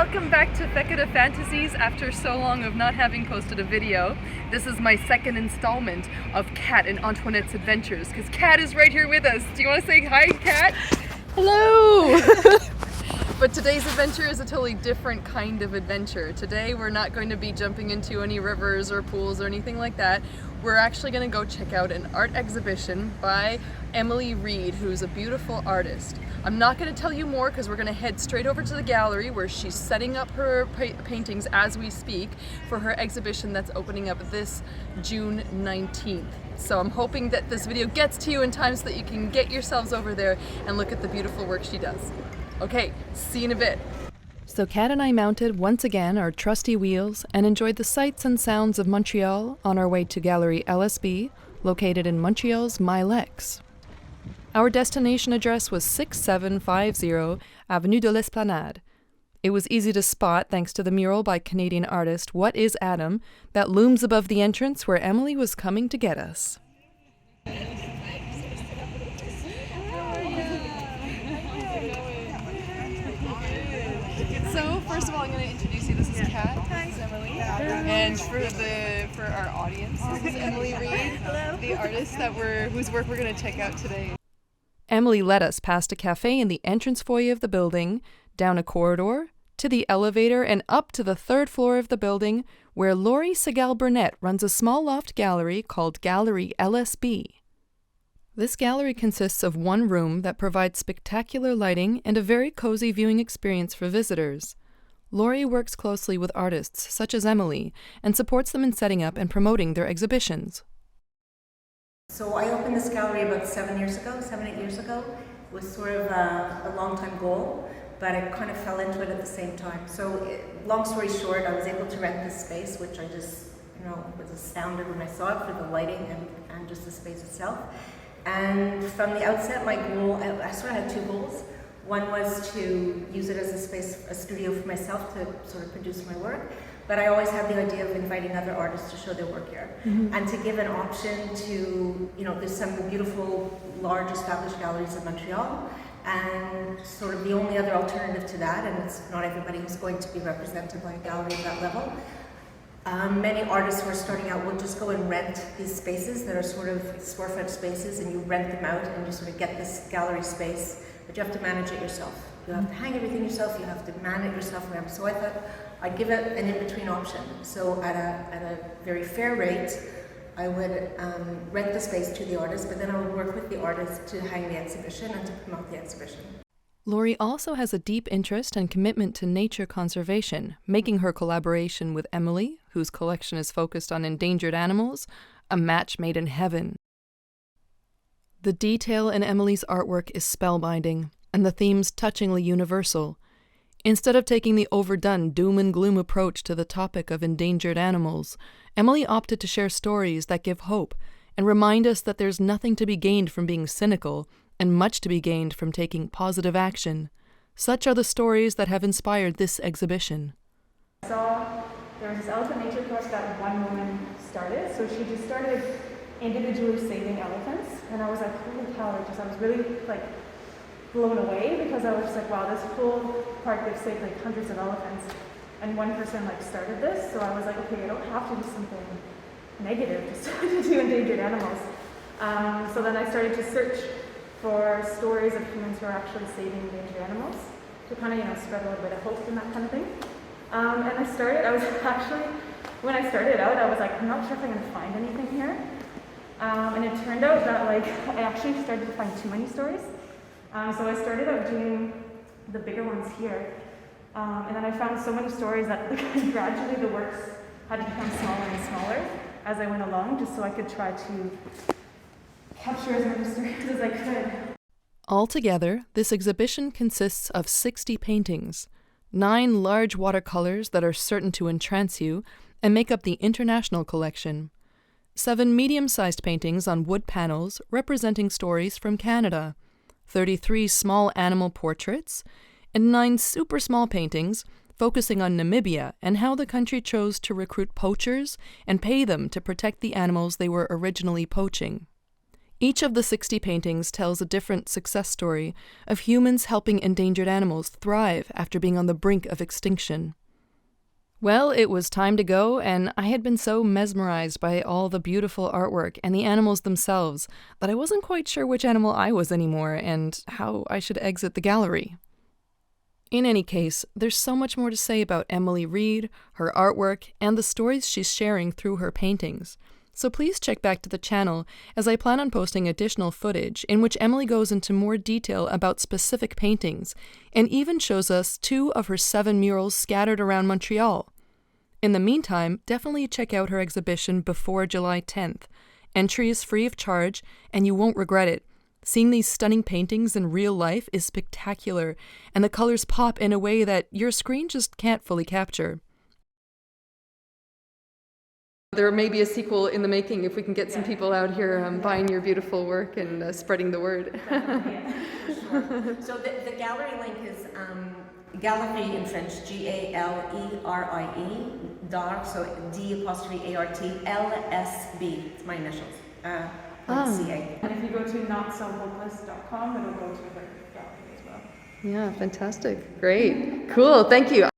welcome back to Fekete Fantasies after so long of not having posted a video. This is my second installment of Kat and Antoinette's adventures, because Kat is right here with us. Do you want to say hi, Kat? Hello! But today's adventure is a totally different kind of adventure. Today we're not going to be jumping into any rivers or pools or anything like that. We're actually going to go check out an art exhibition by Emily Reed, who's a beautiful artist. I'm not going to tell you more because we're going to head straight over to the gallery where she's setting up her paintings as we speak for her exhibition that's opening up this June 19th. So I'm hoping that this video gets to you in time so that you can get yourselves over there and look at the beautiful work she does. Okay, see you in a bit. So Kat and I mounted once again our trusty wheels and enjoyed the sights and sounds of Montreal on our way to Galerie LSB, located in Montreal's Milex. Our destination address was 6750 Avenue de l'Esplanade. It was easy to spot thanks to the mural by Canadian artist What Is Adam that looms above the entrance where Emily was coming to get us. So first of all, I'm going to introduce you. This is Kat. This is Emily. And for our audience, this is Emily Reed, the artist whose work we're going to check out today. Emily led us past a cafe in the entrance foyer of the building, down a corridor, to the elevator and up to the third floor of the building, where Laurie Segal-Burnett runs a small loft gallery called Galerie LSB. This gallery consists of one room that provides spectacular lighting and a very cozy viewing experience for visitors. Laurie works closely with artists such as Emily and supports them in setting up and promoting their exhibitions. So I opened this gallery about 7, 8 years ago. It was sort of a long-time goal, but I kind of fell into it at the same time. So long story short, I was able to rent this space, which I just, was astounded when I saw it for the lighting and just the space itself. And from the outset, my goal, I sort of had two goals. One was to use it as a studio for myself to sort of produce my work. But I always had the idea of inviting other artists to show their work here. Mm-hmm. And to give an option to, there's some beautiful, large established galleries in Montreal. And sort of the only other alternative to that, and it's not everybody who's going to be represented by a gallery at that level, many artists who are starting out will just go and rent these spaces that are sort of storefront spaces, and you rent them out and you sort of get this gallery space, but you have to manage it yourself. You have to hang everything yourself, you have to man it yourself. So I thought I'd give it an in-between option. So at a very fair rate, I would rent the space to the artist, but then I would work with the artist to hang the exhibition and to promote the exhibition. Laurie also has a deep interest and commitment to nature conservation, making her collaboration with Emily, whose collection is focused on endangered animals, a match made in heaven. The detail in Emily's artwork is spellbinding, and the themes touchingly universal. Instead of taking the overdone doom and gloom approach to the topic of endangered animals, Emily opted to share stories that give hope and remind us that there's nothing to be gained from being cynical and much to be gained from taking positive action. Such are the stories that have inspired this exhibition. I saw there was this elephant nature course that one woman started, so she just started individually saving elephants, and I was like, holy cow, I was really blown away, because I was just like, wow, this whole park, they've saved hundreds of elephants, and one person started this, so I was like, okay, I don't have to do something negative just to do endangered animals. So then I started to search for stories of humans who are actually saving endangered animals to kind of, spread a little bit of hope and that kind of thing. And when I started out, I was like, I'm not sure if I'm going to find anything here. And it turned out that I actually started to find too many stories. So I started out doing the bigger ones here. And then I found so many stories that gradually the works had to become smaller and smaller as I went along, just so I could try to capture as many stories as I could. Altogether, this exhibition consists of 60 paintings, 9 large watercolors that are certain to entrance you and make up the international collection, 7 medium-sized paintings on wood panels representing stories from Canada, 33 small animal portraits, and 9 super small paintings focusing on Namibia and how the country chose to recruit poachers and pay them to protect the animals they were originally poaching. Each of the 60 paintings tells a different success story of humans helping endangered animals thrive after being on the brink of extinction. Well, it was time to go, and I had been so mesmerized by all the beautiful artwork and the animals themselves that I wasn't quite sure which animal I was anymore and how I should exit the gallery. In any case, there's so much more to say about Emily Reed, her artwork, and the stories she's sharing through her paintings. So please check back to the channel, as I plan on posting additional footage in which Emily goes into more detail about specific paintings, and even shows us 2 of her 7 murals scattered around Montreal. In the meantime, definitely check out her exhibition before July 10th. Entry is free of charge, and you won't regret it. Seeing these stunning paintings in real life is spectacular, and the colors pop in a way that your screen just can't fully capture. There may be a sequel in the making if we can get some people out here buying your beautiful work and spreading the word. Sure. So the gallery link is Galerie in French, Galerie, Dart, so D''ART, LSB, it's my initials, CA. And if you go to notsohopeless.com, it'll go to her gallery as well. Yeah, fantastic. Great. Cool. Thank you.